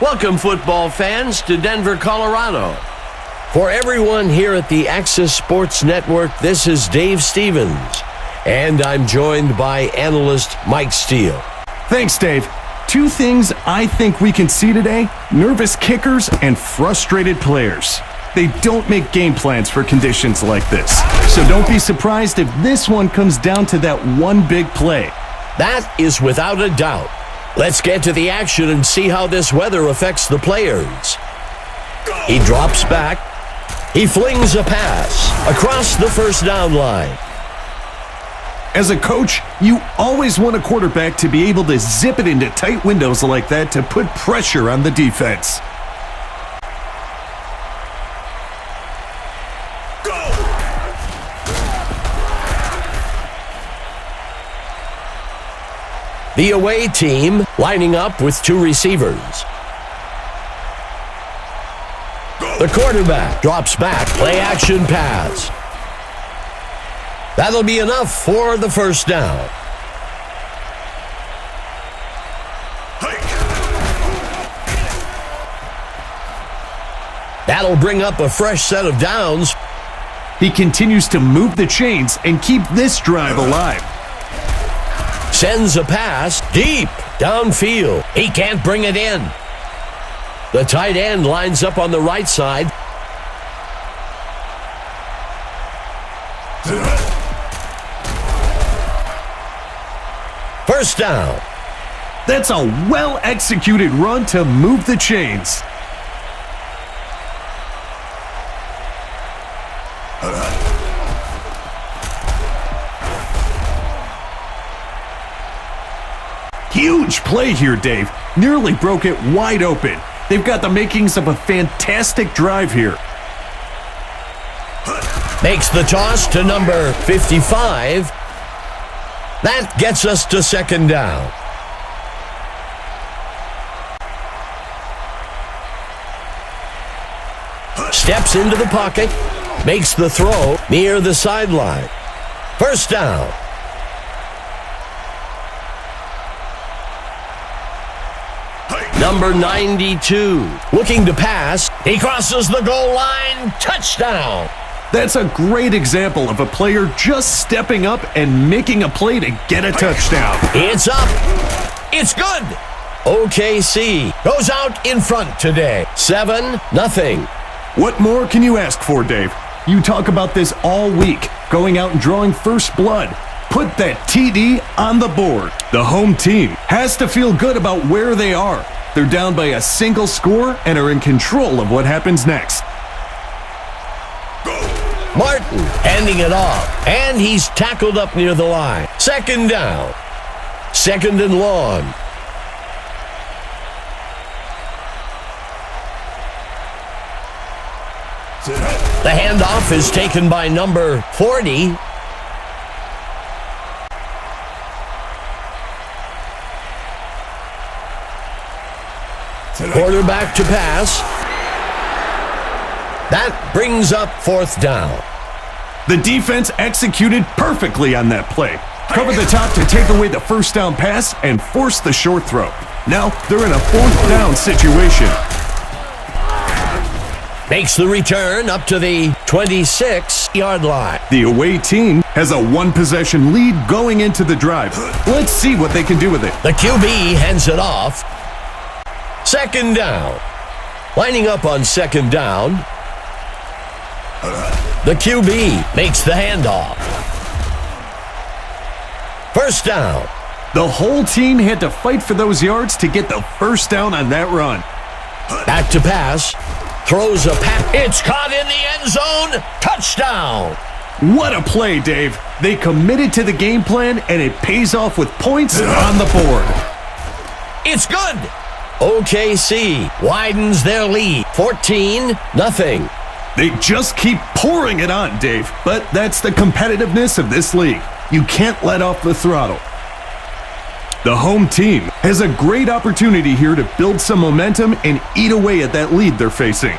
Welcome, football fans, to Denver, Colorado. For everyone here at the Access Sports Network, this is Dave Stevens, and I'm joined by analyst Mike Steele. Thanks, Dave. Two things I think we can see today: nervous kickers and frustrated players. They don't make game plans for conditions like this. So don't be surprised if this one comes down to that one big play. That is without a doubt. Let's get to the action and see how this weather affects the players. He drops back. He flings a pass across the first down line. As a coach, you always want a quarterback to be able to zip it into tight windows like that to put pressure on the defense. The away team lining up with two receivers. The quarterback drops back, play action pass. That'll be enough for the first down. That'll bring up a fresh set of downs. He continues to move the chains and keep this drive alive. Sends a pass deep downfield. He can't bring it in. The tight end lines up on the right side. First down. That's a well-executed run to move the chains. Huge play here, Dave. Nearly broke it wide open. They've got the makings of a fantastic drive here. Makes the toss to number 55. That gets us to second down. Steps into the pocket. Makes the throw near the sideline. First down. Number 92, looking to pass. He crosses the goal line. Touchdown. That's a great example of a player just stepping up and making a play to get a touchdown. It's up. It's good. OKC goes out in front today. 7-0. What more can you ask for, Dave? You talk about this all week, going out and drawing first blood. Put that TD on the board. The home team has to feel good about where they are. They're down by a single score and are in control of what happens next. Martin handing it off, and he's tackled up near the line. Second down. Second and long. The handoff is taken by number 40. Quarterback to pass. That brings up fourth down. The defense executed perfectly on that play. Cover the top to take away the first down pass and force the short throw. Now they're in a fourth down situation. Makes the return up to the 26-yard line. The away team has a one-possession lead going into the drive. Let's see what they can do with it. The QB hands it off. Second down. Lining up on second down. The QB makes the handoff. First down. The whole team had to fight for those yards to get the first down on that run. Back to pass. Throws a pass. It's caught in the end zone. Touchdown. What a play, Dave. They committed to the game plan, and it pays off with points on the board. It's good. OKC widens their lead. 14-0. They just keep pouring it on, Dave. But that's the competitiveness of this league. You can't let off the throttle. The home team has a great opportunity here to build some momentum and eat away at that lead they're facing.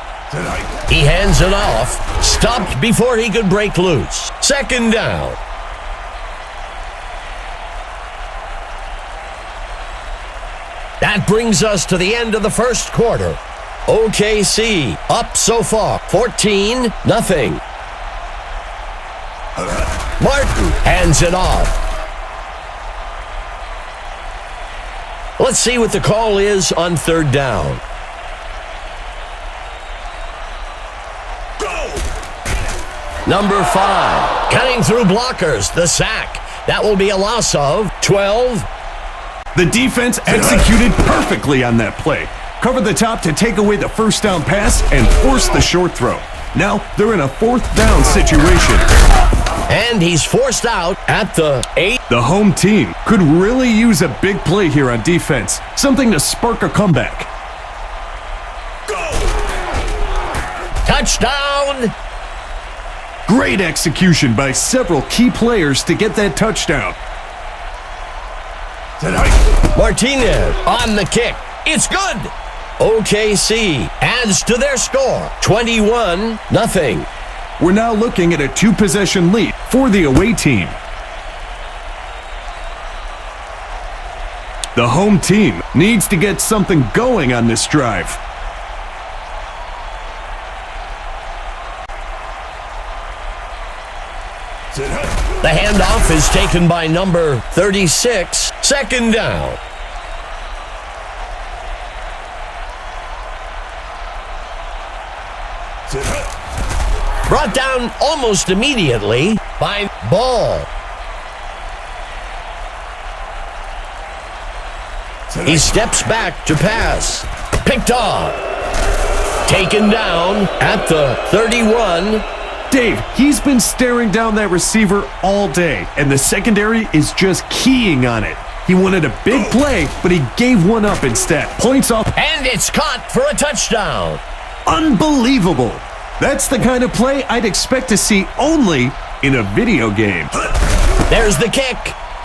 He hands it off. Stopped before he could break loose. Second down. That brings us to the end of the first quarter. OKC up so far, 14-0. Martin hands it off. Let's see what the call is on third down. Number 5, cutting through blockers, the sack. That will be a loss of 12. The defense executed perfectly on that play. Covered the top to take away the first down pass and force the short throw. Now they're in a fourth down situation. And he's forced out at the 8. The home team could really use a big play here on defense. Something to spark a comeback. Touchdown! Great execution by several key players to get that touchdown. Martinez on the kick. It's good. OKC adds to their score, 21-0. We're now looking at a 2-possession lead for the away team. The home team needs to get something going on this drive. The handoff is taken by number 36. Second down. Brought down almost immediately by Ball. He steps back to pass. Picked off. Taken down at the 31. Dave, he's been staring down that receiver all day, and the secondary is just keying on it. He wanted a big play, but he gave one up instead. Points off. And it's caught for a touchdown. Unbelievable. That's the kind of play I'd expect to see only in a video game. There's the kick.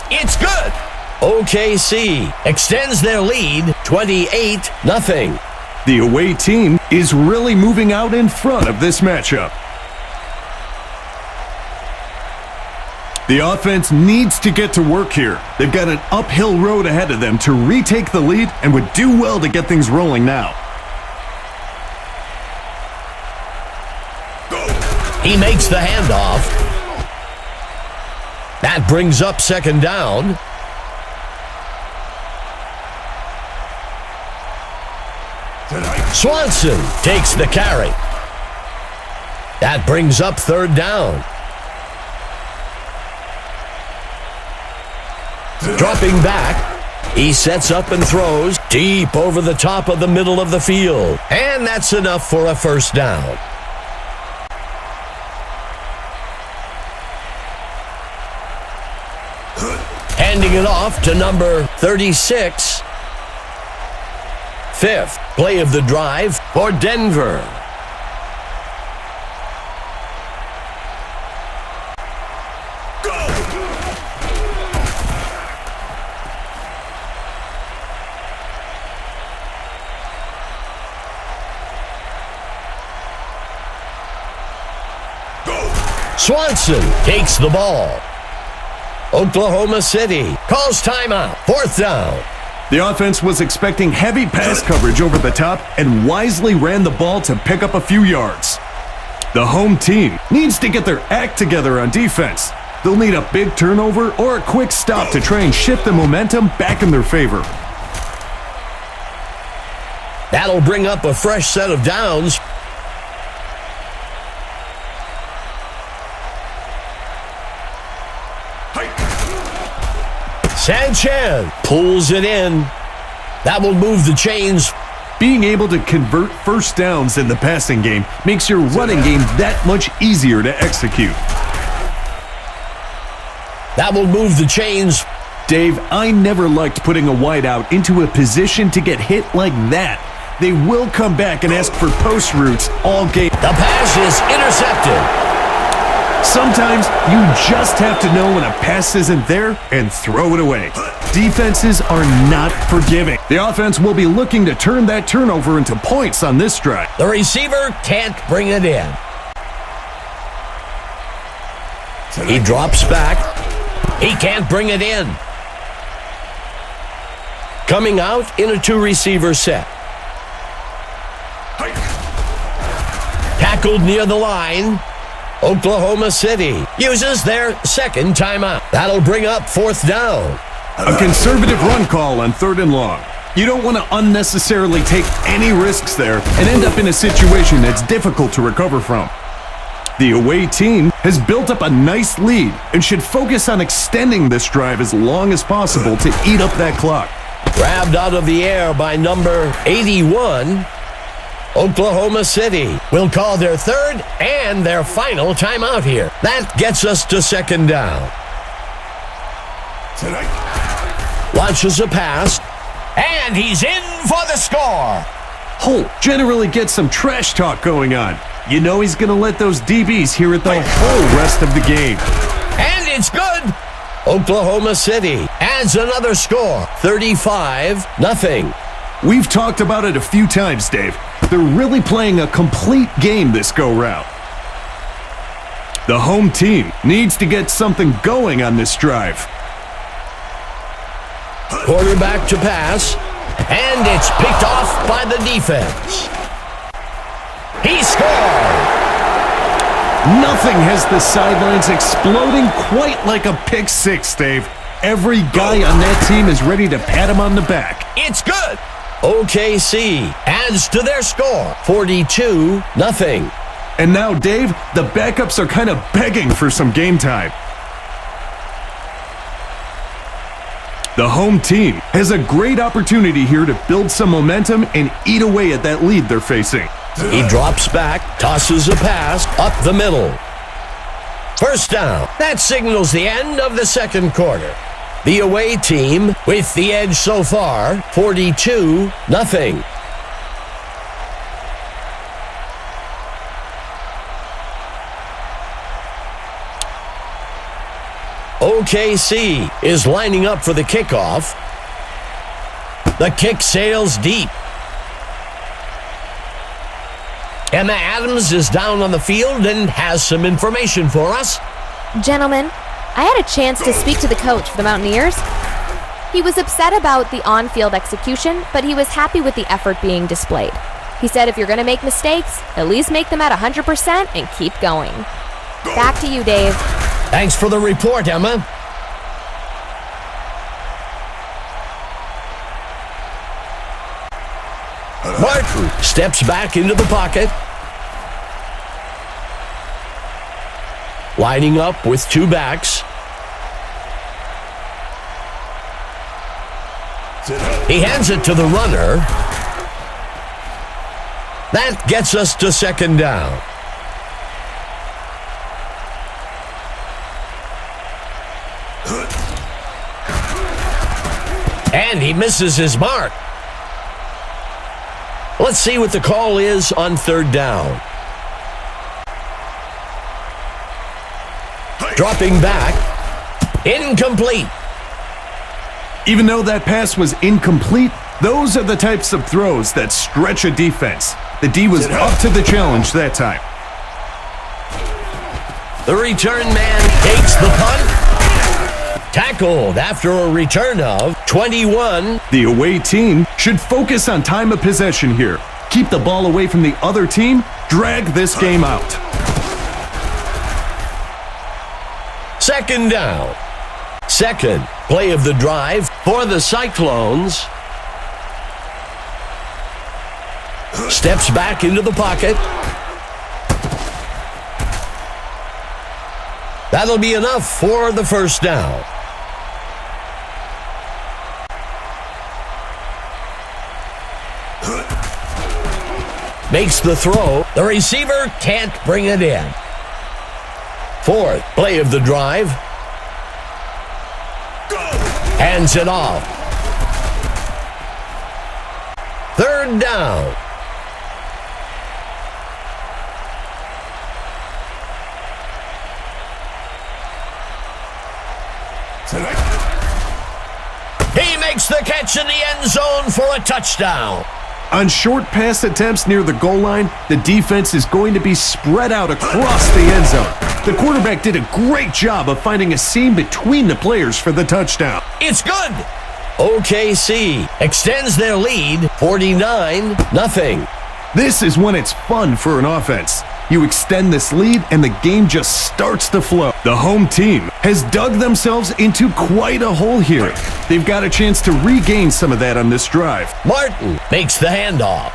It's good. OKC extends their lead, 28-0. The away team is really moving out in front of this matchup. The offense needs to get to work here. They've got an uphill road ahead of them to retake the lead and would do well to get things rolling now. He makes the handoff. That brings up second down. Swanson takes the carry. That brings up third down. Dropping back, he sets up and throws deep over the top of the middle of the field. And that's enough for a first down. Handing it off to number 36. Fifth play of the drive for Denver. Swanson takes the ball. Oklahoma City calls timeout. Fourth down. The offense was expecting heavy pass coverage over the top and wisely ran the ball to pick up a few yards. The home team needs to get their act together on defense. They'll need a big turnover or a quick stop to try and shift the momentum back in their favor. That'll bring up a fresh set of downs. Sanchez pulls it in. That will move the chains. Being able to convert first downs in the passing game makes your running game that much easier to execute. That will move the chains. Dave, I never liked putting a wideout into a position to get hit like that. They will come back and ask for post routes all game. The pass is intercepted. Sometimes you just have to know when a pass isn't there and throw it away. Defenses are not forgiving. The offense will be looking to turn that turnover into points on this drive. The receiver can't bring it in. He drops back. He can't bring it in. coming out in a two-receiver set. Tackled near the line. Oklahoma City uses their second timeout. That'll bring up fourth down. A conservative run call on 3rd and long. You don't want to unnecessarily take any risks there and end up in a situation that's difficult to recover from. The away team has built up a nice lead and should focus on extending this drive as long as possible to eat up that clock. Grabbed out of the air by number 81. Oklahoma City will call their third and their final timeout here. That gets us to second down. Launches a pass, and he's in for the score. Holt generally gets some trash talk going on. You know he's going to let those DBs hear it the whole rest of the game. And it's good. Oklahoma City adds another score, 35-0. We've talked about it a few times, Dave. They're really playing a complete game this go-round. The home team needs to get something going on this drive. Quarterback to pass, and it's picked off by the defense. He scored! Nothing has the sidelines exploding quite like a pick six, Dave. Every guy on that team is ready to pat him on the back. It's good! OKC adds to their score, 42-0. And now, Dave, the backups are kind of begging for some game time. The home team has a great opportunity here to build some momentum and eat away at that lead they're facing. He drops back, tosses a pass up the middle. First down. That signals the end of the second quarter. The away team with the edge so far, 42-0. OKC is lining up for the kickoff. The kick sails deep. Emma Adams is down on the field and has some information for us. Gentlemen, I had a chance to speak to the coach for the Mountaineers. He was upset about the on-field execution, but he was happy with the effort being displayed. He said if you're going to make mistakes, at least make them at 100% and keep going. Back to you, Dave. Thanks for the report, Emma. Martin steps back into the pocket. Lining up with two backs. He hands it to the runner. That gets us to second down. And he misses his mark. Let's see what the call is on third down. Dropping back. Incomplete. Even though that pass was incomplete, those are the types of throws that stretch a defense. The D was up to the challenge that time. The return man takes the punt. Tackled after a return of 21. The away team should focus on time of possession here. Keep the ball away from the other team. Drag this game out. Second down. Second play of the drive for the Cyclones. Steps back into the pocket. That'll be enough for the first down. Makes the throw. The receiver can't bring it in. Fourth play of the drive. Hands it off. Third down. He makes the catch in the end zone for a touchdown. On short pass attempts near the goal line, the defense is going to be spread out across the end zone. The quarterback did a great job of finding a seam between the players for the touchdown. It's good. OKC extends their lead 49-0. This is when it's fun for an offense. You extend this lead and the game just starts to flow. The home team has dug themselves into quite a hole here. They've got a chance to regain some of that on this drive. Martin makes the handoff.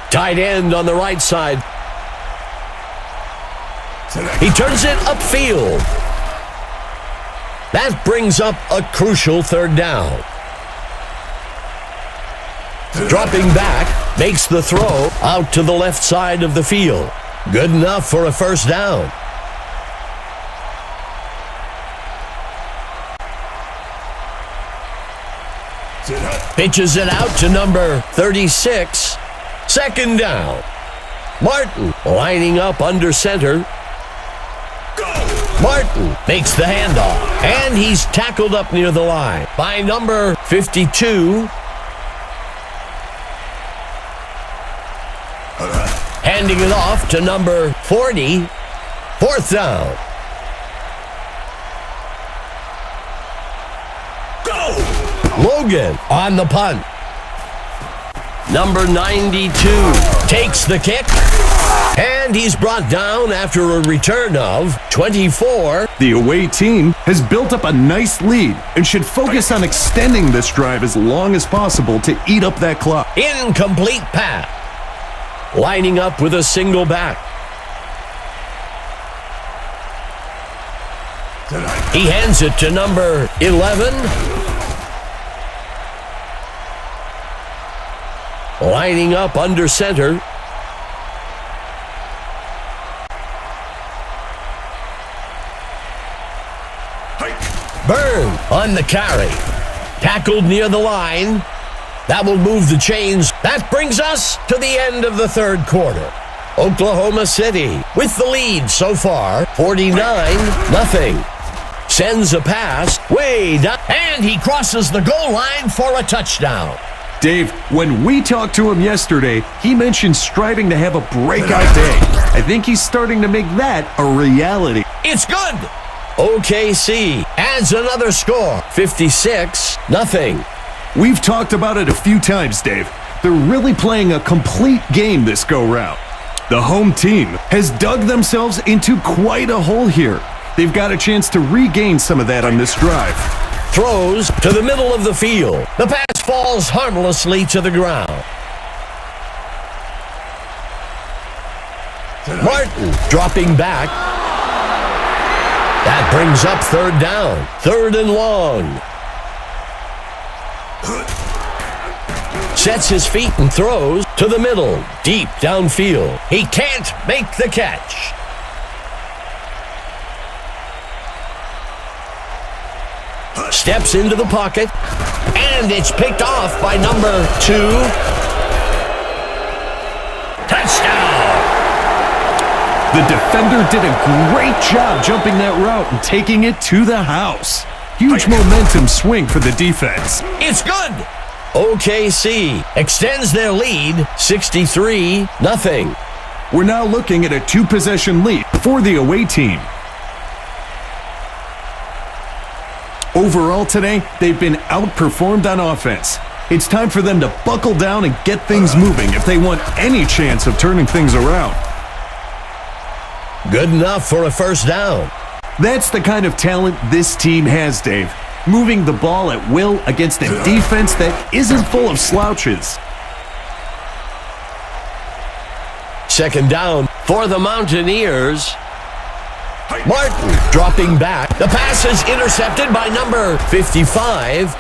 Tight end on the right side. He turns it upfield. That brings up a crucial third down. Dropping back, makes the throw out to the left side of the field. Good enough for a first down. Pitches it out to number 36. Second down. Martin lining up under center. Martin makes the handoff, and he's tackled up near the line by number 52. Handing it off to number 40. Fourth down. Logan on the punt. Number 92 takes the kick, and he's brought down after a return of 24. The away team has built up a nice lead and should focus on extending this drive as long as possible to eat up that clock. Incomplete pass. Lining up with a single back. He hands it to number 11. Lining up under center. Burn on the carry. Tackled near the line. That will move the chains. That brings us to the end of the third quarter. Oklahoma City with the lead so far, 49-0. Sends a pass way down, and he crosses the goal line for a touchdown. Dave, when we talked to him yesterday, he mentioned striving to have a breakout day. I think he's starting to make that a reality. It's good. OKC adds another score, 56-0. We've talked about it a few times, Dave. They're really playing a complete game this go-round. The home team has dug themselves into quite a hole here. They've got a chance to regain some of that on this drive. Throws to the middle of the field. The pass falls harmlessly to the ground. Martin dropping back. That brings up third down. Third and long. Sets his feet and throws to the middle, deep downfield. He can't make the catch. Steps into the pocket, and it's picked off by number 2. Touchdown! The defender did a great job jumping that route and taking it to the house. Huge momentum swing for the defense. It's good! OKC extends their lead 63-0. We're now looking at a 2-possession lead for the away team. Overall today, they've been outperformed on offense. It's time for them to buckle down and get things moving if they want any chance of turning things around. Good enough for a first down. That's the kind of talent this team has, Dave. Moving the ball at will against a defense that isn't full of slouches. Second down for the Mountaineers. Martin dropping back. The pass is intercepted by number 55.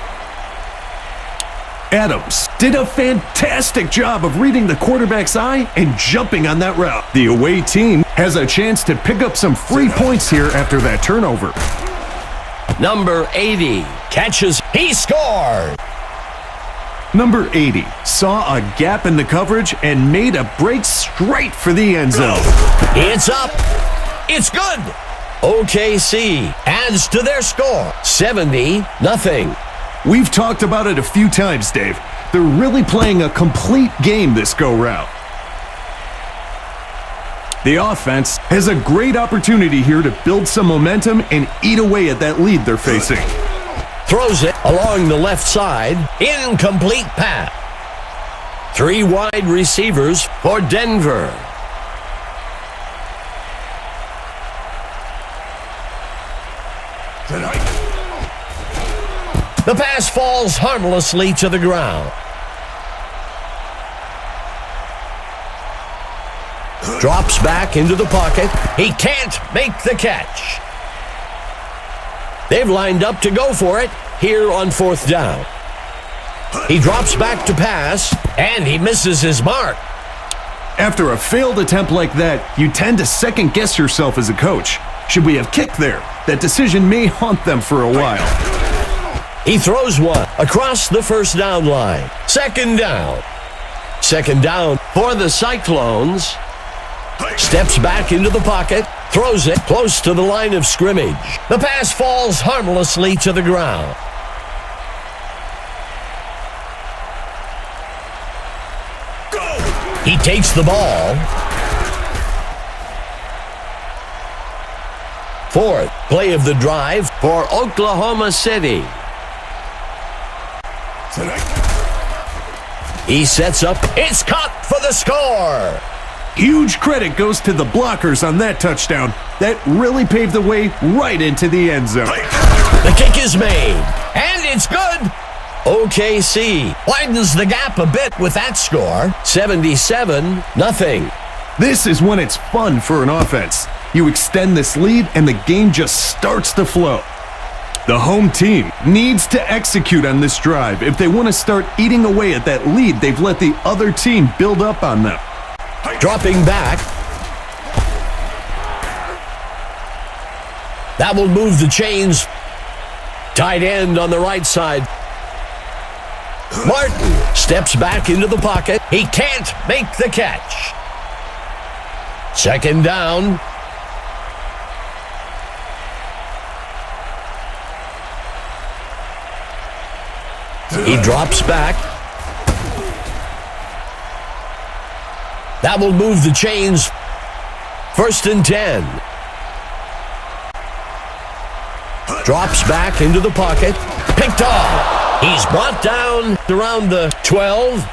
Adams did a fantastic job of reading the quarterback's eye and jumping on that route. The away team has a chance to pick up some free points here after that turnover. Number 80 catches. He scored. Number 80 saw a gap in the coverage and made a break straight for the end zone. It's up. It's good. OKC adds to their score, 70-0. We've talked about it a few times, Dave. They're really playing a complete game this go-round. The offense has a great opportunity here to build some momentum and eat away at that lead they're facing. throws it along the left side. Incomplete pass. 3 wide receivers for Denver. The pass falls harmlessly to the ground. Drops back into the pocket. He can't make the catch. They've lined up to go for it here on 4th down. He drops back to pass, and he misses his mark. After a failed attempt like that, you tend to second-guess yourself as a coach. Should we have kicked there? That decision may haunt them for a while. He throws one across the 1st down line. 2nd down. 2nd down for the Cyclones. Steps back into the pocket, throws it close to the line of scrimmage. The pass falls harmlessly to the ground. He takes the ball. 4th play of the drive for Oklahoma City. He sets up. It's caught for the score. Huge credit goes to the blockers on that touchdown. That really paved the way right into the end zone. The kick is made, and it's good. OKC widens the gap a bit with that score, 77-0. This is when it's fun for an offense. You extend this lead, and the game just starts to flow. The home team needs to execute on this drive if they want to start eating away at that lead they've let the other team build up on them. Dropping back. That will move the chains. Tight end on the right side. Martin steps back into the pocket. He can't make the catch. 2nd down. He drops back. That will move the chains. 1st and 10. Drops back into the pocket. Picked off. He's brought down around the 12.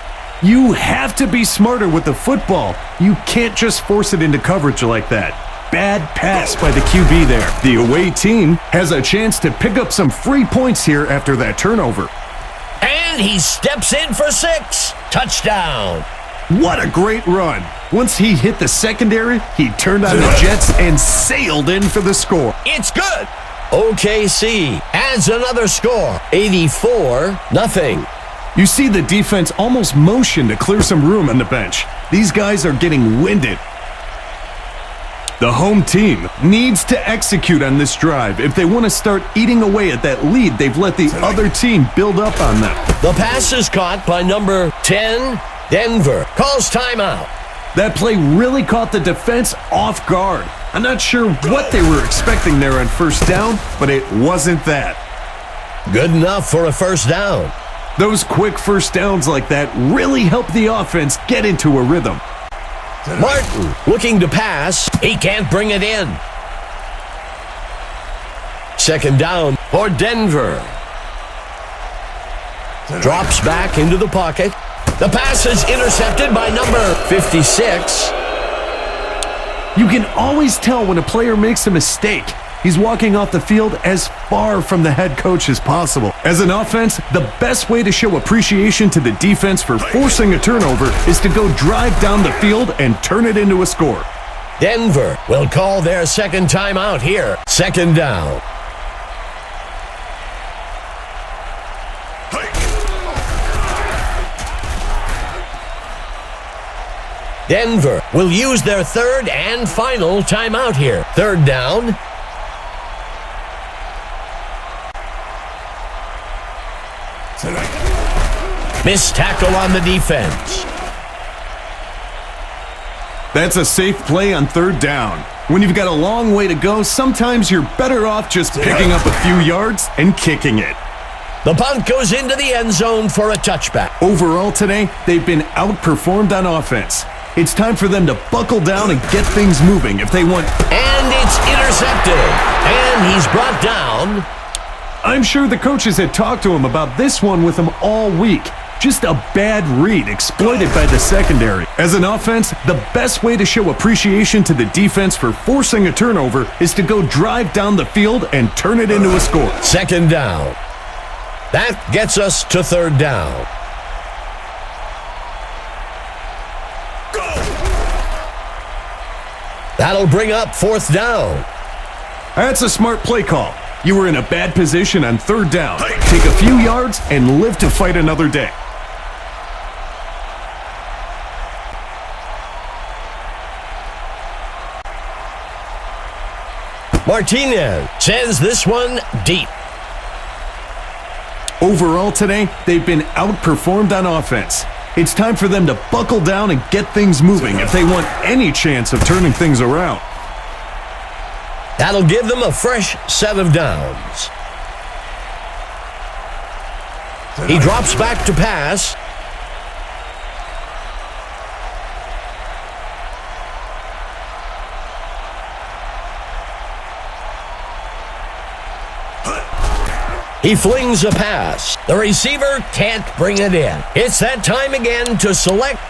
You have to be smarter with the football. You can't just force it into coverage like that. Bad pass by the QB there. The away team has a chance to pick up some free points here after that turnover. And he steps in for 6. Touchdown. What a great run. Once he hit the secondary, he turned on the jets and sailed in for the score. It's good. OKC adds another score, 84-0. You see the defense almost motion to clear some room on the bench. These guys are getting winded. The home team needs to execute on this drive if they want to start eating away at that lead they've let the other team build up on them. The pass is caught by number 10, Denver. Calls timeout. That play really caught the defense off guard. I'm not sure what they were expecting there on 1st down, but it wasn't that. Good enough for a 1st down. Those quick 1st downs like that really help the offense get into a rhythm. Martin looking to pass. He can't bring it in. 2nd down for Denver. Drops back into the pocket. The pass is intercepted by number 56. You can always tell when a player makes a mistake. He's walking off the field as far from the head coach as possible. As an offense, the best way to show appreciation to the defense for forcing a turnover is to go drive down the field and turn it into a score. Denver will call their 2nd timeout here. 2nd down. Denver will use their 3rd and final timeout here. 3rd down. Missed tackle on the defense. That's a safe play on 3rd down. When you've got a long way to go, sometimes you're better off just picking up a few yards and kicking it. The punt goes into the end zone for a touchback. Overall today, they've been outperformed on offense. It's time for them to buckle down and get things moving if they want. And it's intercepted. And he's brought down. I'm sure the coaches had talked to him about this one with him all week. Just a bad read exploited by the secondary. As an offense, the best way to show appreciation to the defense for forcing a turnover is to go drive down the field and turn it into a score. Second down. That gets us to third down. That'll bring up fourth down. That's a smart play call. You were in a bad position on third down. Take a few yards and live to fight another day. Martinez sends this one deep. Overall today, they've been outperformed on offense. It's time for them to buckle down and get things moving if they want any chance of turning things around. That'll give them a fresh set of downs. He drops back to pass. He flings a pass. The receiver can't bring it in. It's that time again to select